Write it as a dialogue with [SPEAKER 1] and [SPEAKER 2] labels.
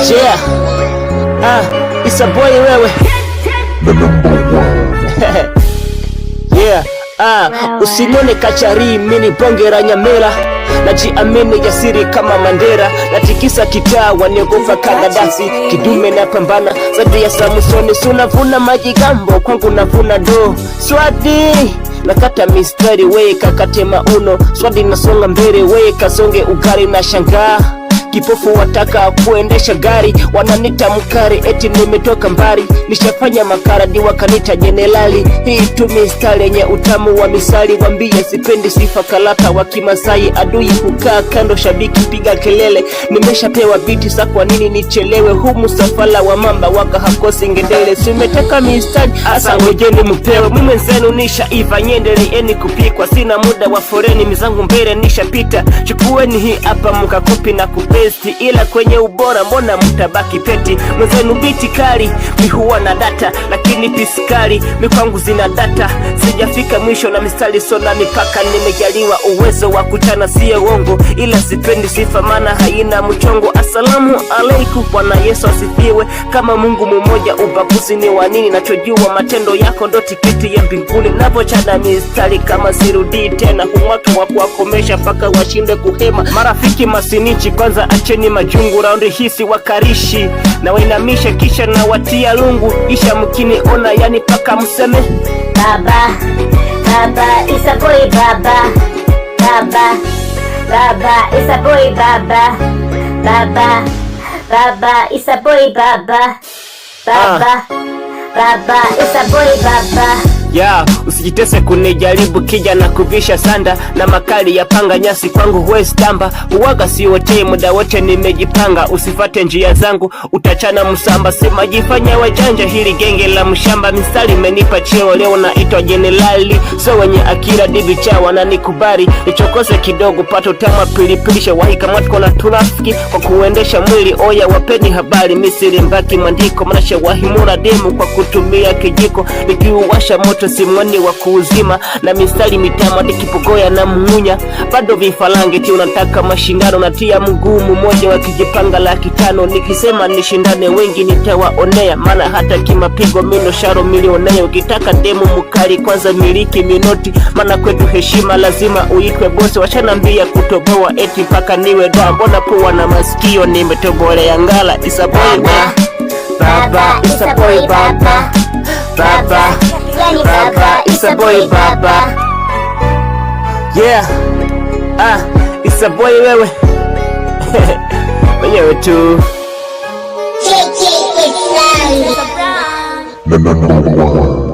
[SPEAKER 1] Yeah, it's a boy wewe.
[SPEAKER 2] The number 1.
[SPEAKER 1] Yeah, usinione kachari mini bonge la Nyamera. Najiamini jasiri kama Mandela. Natikisa kitaa waniogopa Kadadafi. Kidume na pambana zaidi ya Samsoni. Sunavuna majigambo kwangu navuna do. Swadi nakata mistari we kakate mauno. Swadi nasonga mbele we kasonge ugari na shangaa. Kipofu wataka kuendesha gari, wananita mkari eti nimetoka mbari. Nishafanya makara di wakanita jenerali. Hii tu mistari yenye utamu wa misali. Wambie sipendi sifa kalata wa Kimasai. Adui kukaa kando shabiki piga kelele. Nimeshapewa biti sa kwa nini nichelewe. Humu safala wa mamba waka hakosi ngedele. Simeteka mistari asa ngojeni mpewe. Mime zenu nisha iva nyendeleeni kupikwa. Sina muda wa foreni mizangu mbele nisha pita. Chukueni hii hapa mkakopi na kupe. Ila kwenye ubora mbona mtabaki peti. Mwenzenu biti kali mihuwa na data. Lakini piskali mikwangu zina data. Sijafika mwisho na mistari sona mipaka. Nimejaliwa uwezo wa kuchana siya uongo. Ila sipendi sifa mana haina mchongo. Asalamu alaikum Bwana Yesu asifiwe. Kama Mungu mmoja ubaguzi ni wanini. Nachojua matendo yako ndo tiketi ya mbinguni. Napochana mistari kama sirudi tena. Humwaka wa kuwakomesha paka washinde kuhema. Marafiki masinichi kwanza acheni majungu. Raundi hisi wakarishi na wainamisha kisha na watia lungu. Isha mkini ona yani paka mseme
[SPEAKER 3] Baba, Baba, it's a boy Baba. Baba, Baba, it's a boy Baba. Baba, Baba, it's a boy Baba. Baba, Baba, it's a boy Baba.
[SPEAKER 1] Yeah, usijitese kunijaribu kija na kuvisha sanda. Na makali ya panga nyasi kwangu huwe stamba. Uwaga siwotei muda wote nimejipanga. Usifate njia zangu utachana msamba. Sema jifanya wajanja hili genge la mshamba. Mistari menipa cheo leo na itwa jenerali. So wenye akira divi cha wananikubari. Nichokose kidogo pato tama pilipilisha. Wahika matko na turafiki kwa kuendesha mwili. Oya wapeni habari misiri mbaki mandiko. Manasha wahimura demu kwa kutumia kijiko. Nikiuwasha moto simwani wa kuuzima. Na mistari mitama dikipogoya na mngunya. Bado vifalange ti unataka mashindano. Natia mgumu moja wakijipanga $500. Nikisema nishindane wengi nitawaonea. Mana hata kimapigo mino sharo milionea. Ukitaka demu mukari kwanza miliki minoti. Mana kwetu heshima lazima uitwe bosi. Washanambia kutoboa eti paka niwe da. Mbona puwa na masikio nimetobole ya ngala. It's a boy Baba, it's a boy Baba. Baba, Baba, it's a boy Baba. Yeah, it's a boy wewe. Wenyewe tu.
[SPEAKER 2] The number 1.